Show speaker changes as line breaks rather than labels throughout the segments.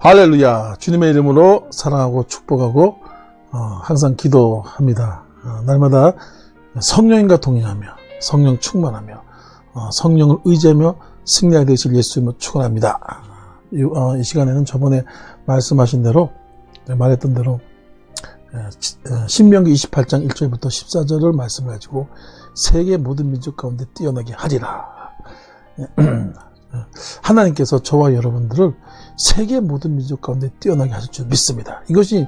할렐루야. 주님의 이름으로 사랑하고 축복하고 항상 기도합니다. 날마다 성령님과 동행하며 성령 충만하며 성령을 의지하며 승리하게 되실 예수님을 축원합니다. 이 시간에는 저번에 말씀하신 대로 말했던 대로 신명기 28장 1절부터 14절을 말씀을 가지고 세계 모든 민족 가운데 뛰어나게 하리라. 하나님께서 저와 여러분들을 세계 모든 민족 가운데 뛰어나게 하실 줄 믿습니다. 이것이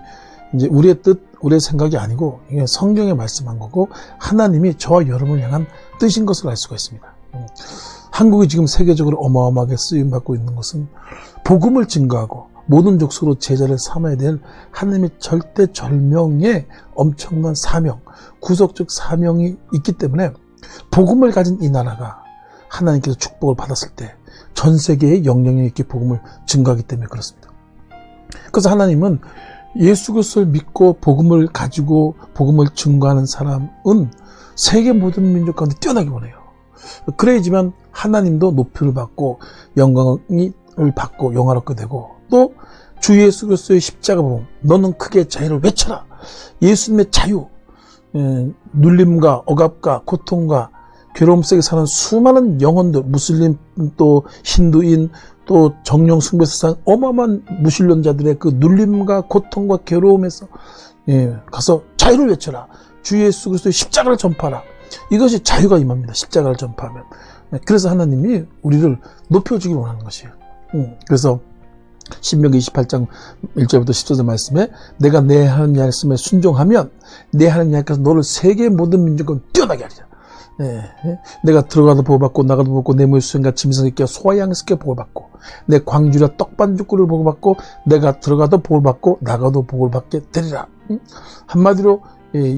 이제 우리의 뜻, 우리의 생각이 아니고 이게 성경에 말씀한 거고 하나님이 저와 여러분을 향한 뜻인 것을 알 수가 있습니다. 한국이 지금 세계적으로 어마어마하게 쓰임받고 있는 것은 복음을 증거하고 모든 족속으로 제자를 삼아야 될 하나님의 절대절명의 엄청난 사명, 구속적 사명이 있기 때문에 복음을 가진 이 나라가 하나님께서 축복을 받았을 때 전 세계에 영향력 있게 복음을 증거하기 때문에 그렇습니다. 그래서 하나님은 예수 그리스도를 믿고 복음을 가지고 복음을 증거하는 사람은 세계 모든 민족 가운데 뛰어나게 원해요. 그래야지만 하나님도 높이를 받고 영광을 받고 영화롭게 되고 또 주 예수 그리스도의 십자가 보면 너는 크게 자유를 외쳐라. 예수님의 자유, 눌림과 억압과 고통과 괴로움 속에 사는 수많은 영혼들, 무슬림 또 힌두인 또 정령 숭배에서 사는 어마어마한 무신론자들의 그 눌림과 고통과 괴로움에서 가서 자유를 외쳐라. 주 예수 그리스도의 십자가를 전파하라. 이것이 자유가 임합니다. 십자가를 전파하면. 그래서 하나님이 우리를 높여주길 원하는 것이에요. 그래서 신명기 28장 1절부터 10절 말씀에 내가 내 하나님 말씀에 순종하면 내 하나님께서 너를 세계 모든 민족은 뛰어나게 하리라. 내가 들어가도 보호받고 나가도 보호받고 내 물수행과 짐승에게 소와 양식에 보호받고 내 광주라 떡반죽꿀을 보호받고 내가 들어가도 보호받고 나가도 보호받게 되리라. 한마디로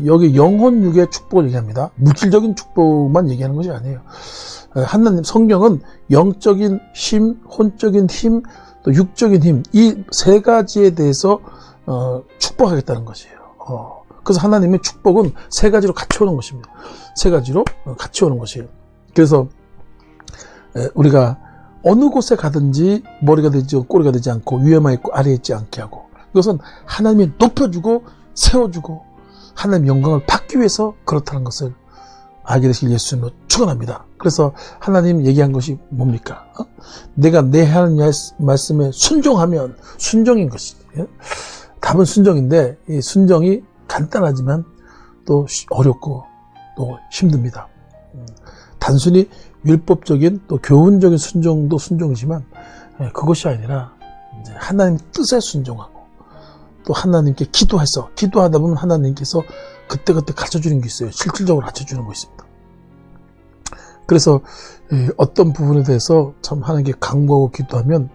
여기 영혼 육의 축복을 얘기합니다. 물질적인 축복만 얘기하는 것이 아니에요. 하나님 성경은 영적인 힘, 혼적인 힘, 또 육적인 힘, 이 세 가지에 대해서 축복하겠다는 것이에요. 그래서 하나님의 축복은 세 가지로 같이 오는 것입니다. 세 가지로 같이 오는 것이에요. 그래서 우리가 어느 곳에 가든지 머리가 되지 꼬리가 되지 않고 위에만 있고 아래에 있지 않게 하고 이것은 하나님이 높여주고 세워주고 하나님의 영광을 받기 위해서 그렇다는 것을 알게 되실 예수님으로 축원합니다. 그래서 하나님 얘기한 것이 뭡니까? 내가 내 하나님 말씀에 순종하면 순종인 것이죠. 답은 순종인데 이 순종이 간단하지만 또 어렵고 또 힘듭니다. 단순히 율법적인 또 교훈적인 순종도 순종이지만 그것이 아니라 이제 하나님 뜻에 순종하고 또 하나님께 기도하다 보면 하나님께서 그때그때 가르쳐주는 게 있어요. 실질적으로 가르쳐주는 거 있습니다. 그래서 어떤 부분에 대해서 참 하나님께 간구하고 기도하면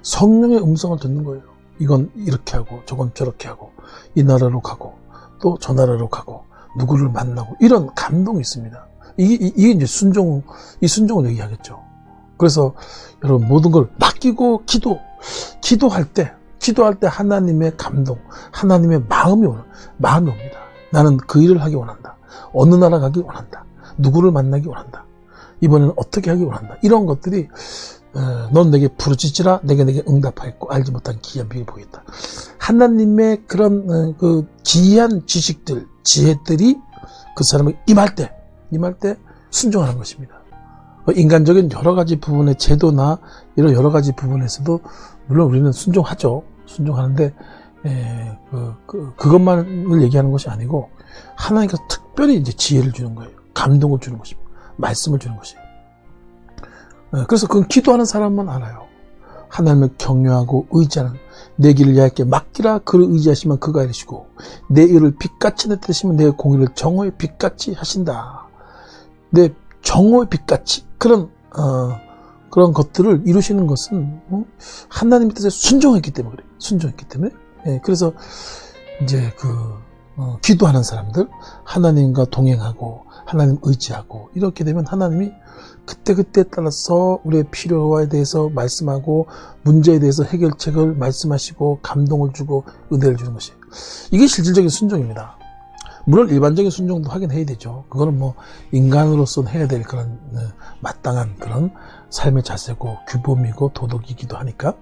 성령의 음성을 듣는 거예요. 이건 이렇게 하고 저건 저렇게 하고 이 나라로 가고 또 저 나라로 가고 누구를 만나고 이런 감동이 있습니다. 이게 이제 이 순종을 얘기하겠죠. 그래서 여러분 모든 걸 맡기고 기도할 때 하나님의 감동, 하나님의 마음이 옵니다. 나는 그 일을 하기 원한다. 어느 나라 가기 원한다. 누구를 만나기 원한다. 이번에는 어떻게 하기 원한다. 이런 것들이 넌 내게 부르짖으라 내게 응답하였고 알지 못한 기이한 비밀을 보겠다. 하나님의 그런 그 기이한 지식들, 지혜들이 그 사람을 임할 때 순종하는 것입니다. 인간적인 여러 가지 부분의 제도나 이런 여러 가지 부분에서도 물론 우리는 순종하죠. 순종하는데 그것만을 얘기하는 것이 아니고 하나님께서 특별히 이제 지혜를 주는 거예요. 감동을 주는 것입니다. 말씀을 주는 것이에요. 그래서 그건 기도하는 사람만 알아요. 하나님을 경외하고 의지하는 내 길을 야곱께 맡기라 그를 의지하시면 그가 이르시고 내 일을 빛같이 내뜨시면 내 공의를 정오의 빛같이 하신다. 내 정오의 빛같이 그런 것들을 이루시는 것은 하나님의 뜻에 순종했기 때문에 그래요. 순종했기 때문에. 그래서 이제 기도하는 사람들 하나님과 동행하고 하나님 의지하고 이렇게 되면 하나님이 그때그때 따라서 우리의 필요에 대해서 말씀하고 문제에 대해서 해결책을 말씀하시고 감동을 주고 은혜를 주는 것이에요. 이게 실질적인 순종입니다. 물론 일반적인 순종도 하긴 해야 되죠. 그거는 뭐 인간으로서는 해야 될 그런 마땅한 그런 삶의 자세고 규범이고 도덕이기도 하니까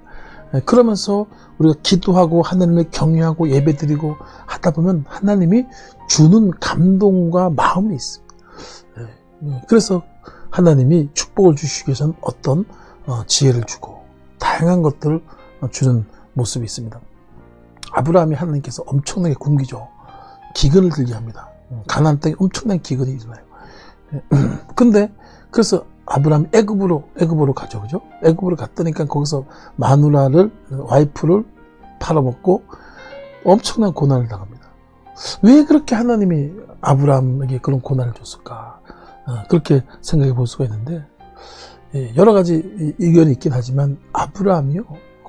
그러면서 우리가 기도하고 하나님을 경외하고 예배드리고 하다 보면 하나님이 주는 감동과 마음이 있습니다. 그래서 하나님이 축복을 주시기 위해서는 어떤 지혜를 주고 다양한 것들을 주는 모습이 있습니다. 아브라함이 하나님께서 엄청나게 굶기죠. 기근을 들게 합니다. 가나안 땅에 엄청난 기근이 일어나요. 근데 그래서 아브라함이 애굽으로 가죠, 그죠? 애굽으로 갔더니까 거기서 마누라를 와이프를 팔아먹고 엄청난 고난을 당합니다. 왜 그렇게 하나님이 아브라함에게 그런 고난을 줬을까? 그렇게 생각해 볼 수가 있는데 여러 가지 의견이 있긴 하지만 아브라함이요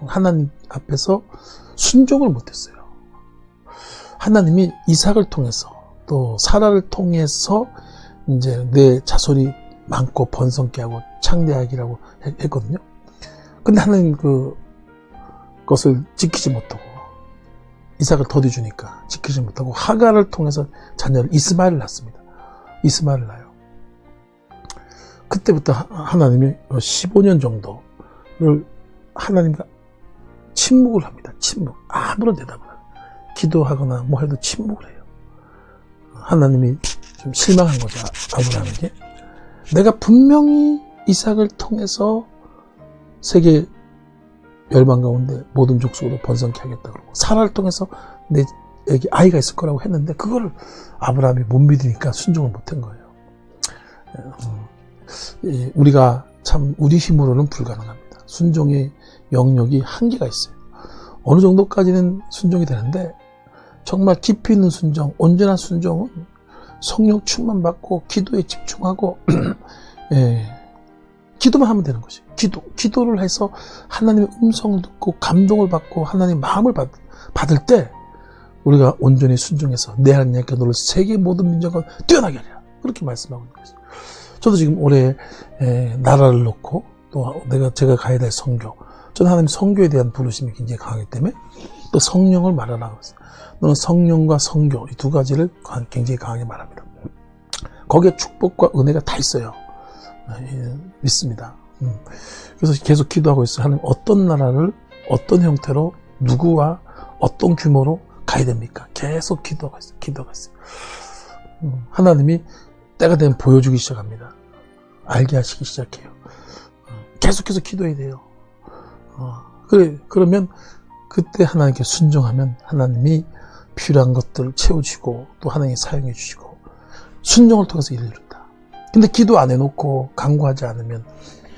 하나님 앞에서 순종을 못했어요. 하나님이 이삭을 통해서 또 사라를 통해서 이제 내 자손이 많고 번성케 하고 창대하기라고 했거든요. 근데 하나님 그것을 지키지 못하고 이삭을 더디 주니까 지키지 못하고 하갈을 통해서 자녀를 이스마엘을 낳습니다. 이스마엘을 낳아요. 그때부터 하나님이 15년 정도를 하나님과 침묵을 합니다. 침묵. 아무런 대답을 안 해요. 기도하거나 뭐 해도 침묵을 해요. 하나님이 좀 실망한 거죠. 아브라함에게. 내가 분명히 이삭을 통해서 세계 열방 가운데 모든 족속으로 번성케 하겠다 그러고 사라를 통해서 내에게 아이가 있을 거라고 했는데 그거를 아브라함이 못 믿으니까 순종을 못한 거예요. 우리가 참 우리 힘으로는 불가능합니다. 순종의 영역이 한계가 있어요. 어느 정도까지는 순종이 되는데 정말 깊이 있는 순종, 온전한 순종은 성령 충만받고 기도에 집중하고 기도만 하면 되는 것이에요. 기도를 해서 하나님의 음성을 듣고 감동을 받고 하나님의 마음을 받을 때 우리가 온전히 순종해서 내 하나님께 너를 세계 모든 민족을 뛰어나게 하리라. 그렇게 말씀하고 있는 것이죠. 저도 지금 올해 나라를 놓고 또 제가 가야 될 선교, 저는 하나님 선교에 대한 부르심이 굉장히 강하기 때문에 또 성령을 말하라고 했어요. 너는 성령과 선교 이 두 가지를 굉장히 강하게 말합니다. 거기에 축복과 은혜가 다 있어요. 믿습니다. 그래서 계속 기도하고 있어요. 하나님 어떤 나라를 어떤 형태로 누구와 어떤 규모로 가야 됩니까? 계속 기도하고 있어요. 하나님이 때가 되면 보여주기 시작합니다. 알게 하시기 시작해요. 계속해서 기도해야 돼요. 그러면 그때 하나님께 순종하면 하나님이 필요한 것들을 채워주시고 또 하나님이 사용해 주시고 순종을 통해서 일을 이룬다. 근데 기도 안 해놓고 간구하지 않으면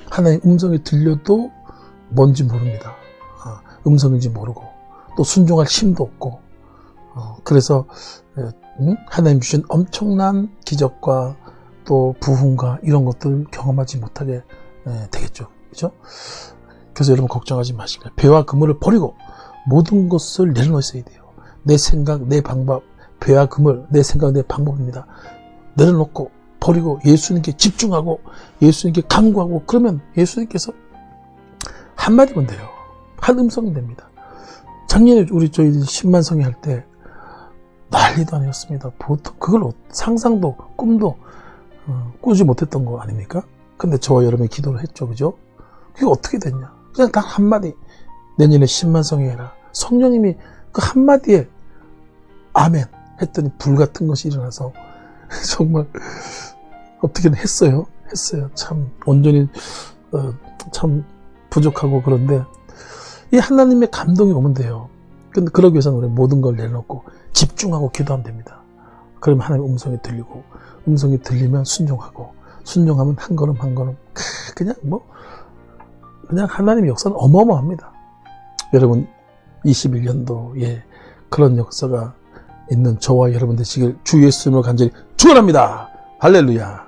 하나님 음성이 들려도 뭔지 모릅니다. 음성인지 모르고 또 순종할 힘도 없고 그래서 하나님 주신 엄청난 기적과 또 부흥과 이런 것들을 경험하지 못하게 되겠죠. 그렇죠? 그래서 여러분 걱정하지 마시고 배와 그물을 버리고 모든 것을 내려놓으셔야 돼요. 내 생각, 내 방법, 배와 그물, 내 생각, 내 방법입니다. 내려놓고 버리고 예수님께 집중하고 예수님께 간구하고 그러면 예수님께서 한마디면 돼요. 한 음성이 됩니다. 작년에 저희 10만 성회 할 때 난리도 아니었습니다. 보통 그걸 상상도 꿈도 꾸지 못했던 거 아닙니까? 근데 저와 여러분이 기도를 했죠. 그죠? 그게 어떻게 됐냐? 그냥 단 한마디 내년에 10만 성회 해라. 성령님이 그 한마디에 아멘 했더니 불같은 것이 일어나서 정말 어떻게든 했어요. 참 온전히 참 부족하고 그런데 이 하나님의 감동이 오면 돼요. 근데 그러기 위해서는 우리 모든 걸 내려놓고 집중하고 기도하면 됩니다. 그러면 하나님의 음성이 들리고 음성이 들리면 순종하고 순종하면 한 걸음 한 걸음 그냥 하나님의 역사는 어마어마합니다. 여러분 21년도에 그런 역사가 있는 저와 여러분 되시길 주 예수님으로 간절히 축원합니다. 할렐루야.